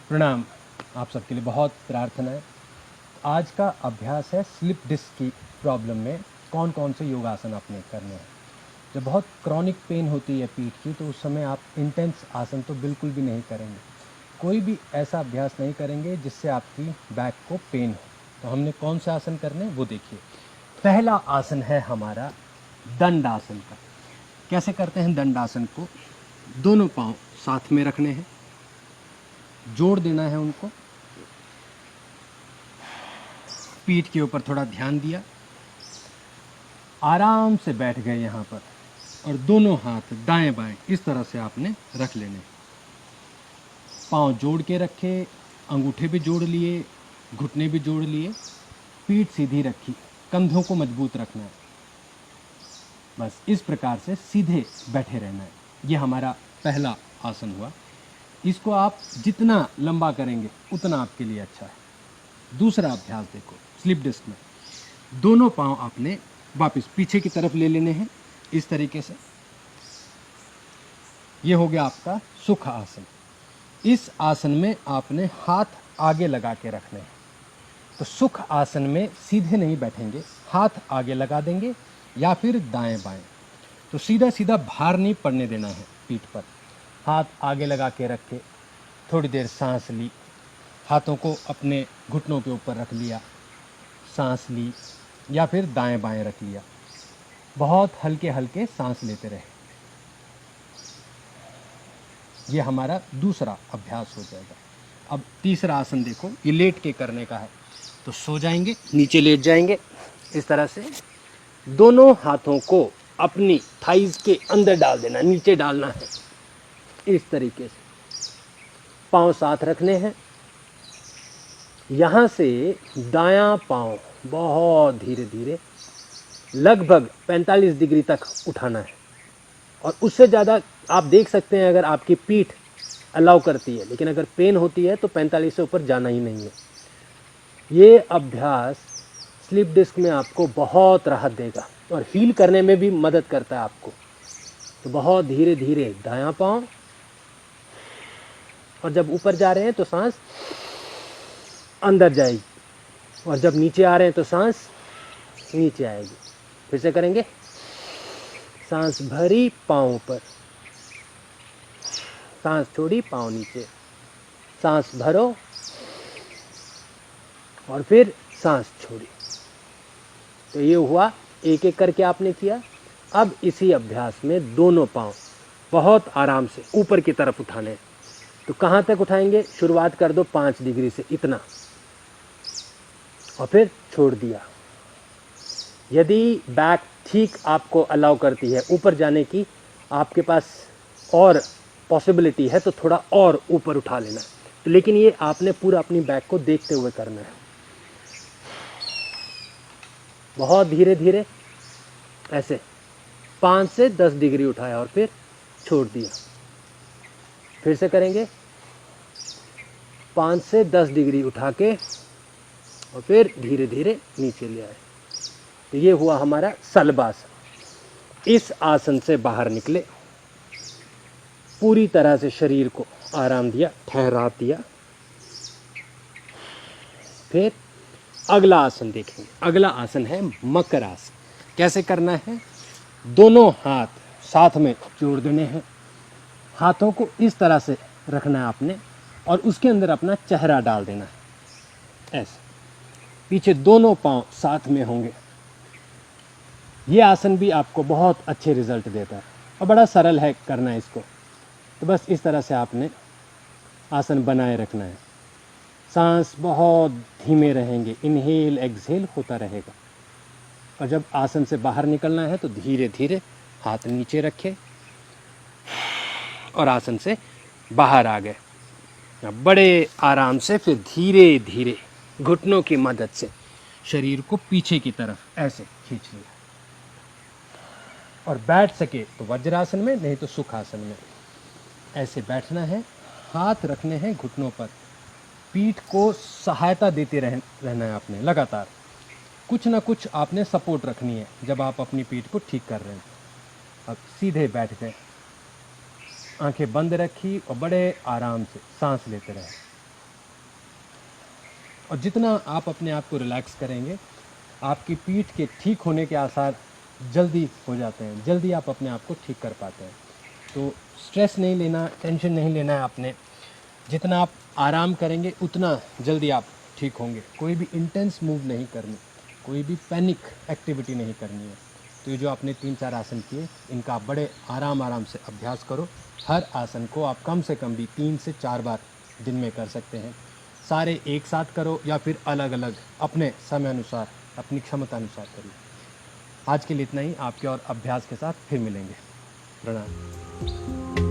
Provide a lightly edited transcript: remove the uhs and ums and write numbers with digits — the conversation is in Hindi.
प्रणाम। आप सबके लिए बहुत प्रार्थना है। आज का अभ्यास है स्लिप डिस्क की प्रॉब्लम में कौन कौन से योगासन आपने करने हैं। जब बहुत क्रॉनिक पेन होती है पीठ की तो उस समय आप इंटेंस आसन तो बिल्कुल भी नहीं करेंगे। कोई भी ऐसा अभ्यास नहीं करेंगे जिससे आपकी बैक को पेन हो। तो हमने कौन से आसन करने हैं वो देखिए। पहला आसन है हमारा दंड आसन का। कैसे करते हैं दंड आसन को? दोनों पाँव साथ में रखने हैं, जोड़ देना है उनको, पीठ के ऊपर थोड़ा ध्यान दिया, आराम से बैठ गए यहाँ पर और दोनों हाथ दाएं बाएं इस तरह से आपने रख लेने। पाँव जोड़ के रखे, अंगूठे भी जोड़ लिए, घुटने भी जोड़ लिए, पीठ सीधी रखी, कंधों को मजबूत रखना है। बस इस प्रकार से सीधे बैठे रहना है। ये हमारा पहला आसन हुआ। इसको आप जितना लंबा करेंगे उतना आपके लिए अच्छा है। दूसरा अभ्यास देखो, स्लिप डिस्क में दोनों पांव आपने वापस पीछे की तरफ ले लेने हैं इस तरीके से। ये हो गया आपका सुख आसन। इस आसन में आपने हाथ आगे लगा के रखने हैं। तो सुख आसन में सीधे नहीं बैठेंगे, हाथ आगे लगा देंगे या फिर दाएं बाएं। तो सीधा सीधा भार नहीं पड़ने देना है पीठ पर। हाथ आगे लगा के रखे, थोड़ी देर सांस ली, हाथों को अपने घुटनों के ऊपर रख लिया, सांस ली या फिर दाएं बाएं रख लिया। बहुत हल्के हल्के सांस लेते रहे। ये हमारा दूसरा अभ्यास हो जाएगा। अब तीसरा आसन देखो, ये लेट के करने का है। तो सो जाएंगे, नीचे लेट जाएंगे इस तरह से। दोनों हाथों को अपनी थाइज के अंदर डाल देना, नीचे डालना है इस तरीके से। पांव साथ रखने हैं। यहाँ से दायां पांव बहुत धीरे धीरे लगभग 45 डिग्री तक उठाना है। और उससे ज़्यादा आप देख सकते हैं अगर आपकी पीठ अलाउ करती है, लेकिन अगर पेन होती है तो 45 से ऊपर जाना ही नहीं है। ये अभ्यास स्लिप डिस्क में आपको बहुत राहत देगा और हील करने में भी मदद करता है आपको। तो बहुत धीरे धीरे दायां पांव, और जब ऊपर जा रहे हैं तो सांस अंदर जाएगी, और जब नीचे आ रहे हैं तो सांस नीचे आएगी। फिर से करेंगे। सांस भरी, पाँव ऊपर, सांस छोड़ी, पाँव नीचे, सांस भरो और फिर सांस छोड़ी। तो ये हुआ, एक एक करके आपने किया। अब इसी अभ्यास में दोनों पाँव बहुत आराम से ऊपर की तरफ उठाने। तो कहाँ तक उठाएंगे? शुरुआत कर दो 5 डिग्री से, इतना, और फिर छोड़ दिया। यदि बैक ठीक आपको अलाउ करती है ऊपर जाने की, आपके पास और पॉसिबिलिटी है तो थोड़ा और ऊपर उठा लेना है। तो लेकिन ये आपने पूरा अपनी बैक को देखते हुए करना है। बहुत धीरे धीरे ऐसे 5 से 10 डिग्री उठाया और फिर छोड़ दिया। फिर से करेंगे। 5 से 10 डिग्री उठा के और फिर धीरे धीरे नीचे ले आए। तो ये हुआ हमारा शलभासन। इस आसन से बाहर निकले, पूरी तरह से शरीर को आराम दिया, ठहरा दिया। फिर अगला आसन देखेंगे। अगला आसन है मकर आसन। कैसे करना है? दोनों हाथ साथ में जोड़ देने हैं, हाथों को इस तरह से रखना है आपने, और उसके अंदर अपना चेहरा डाल देना है ऐसे। पीछे दोनों पांव साथ में होंगे। ये आसन भी आपको बहुत अच्छे रिजल्ट देता है और बड़ा सरल है करना इसको। तो बस इस तरह से आपने आसन बनाए रखना है। सांस बहुत धीमे रहेंगे, इनहेल एक्सहेल होता रहेगा। और जब आसन से बाहर निकलना है तो धीरे धीरे हाथ नीचे रखे और आसन से बाहर आ गए। बड़े आराम से फिर धीरे धीरे घुटनों की मदद से शरीर को पीछे की तरफ ऐसे खींच लिया। और बैठ सके तो वज्रासन में, नहीं तो सुखासन में ऐसे बैठना है। हाथ रखने हैं घुटनों पर, पीठ को सहायता देते रहना है आपने लगातार। कुछ ना कुछ आपने सपोर्ट रखनी है जब आप अपनी पीठ को ठीक कर रहे हैं। अब सीधे बैठ गए, आंखें बंद रखी और बड़े आराम से सांस लेते रहे। और जितना आप अपने आप को रिलैक्स करेंगे, आपकी पीठ के ठीक होने के आसार जल्दी हो जाते हैं, जल्दी आप अपने आप को ठीक कर पाते हैं। तो स्ट्रेस नहीं लेना, टेंशन नहीं लेना है आपने। जितना आप आराम करेंगे उतना जल्दी आप ठीक होंगे। कोई भी इंटेंस मूव नहीं करनी, कोई भी पैनिक एक्टिविटी नहीं करनी है। तो ये जो आपने 3-4 आसन किए, इनका आप बड़े आराम आराम से अभ्यास करो। हर आसन को आप कम से कम भी 3 से 4 बार दिन में कर सकते हैं। सारे एक साथ करो या फिर अलग अलग अपने समय अनुसार, अपनी क्षमता अनुसार करिए। आज के लिए इतना ही। आपके और अभ्यास के साथ फिर मिलेंगे। प्रणाम।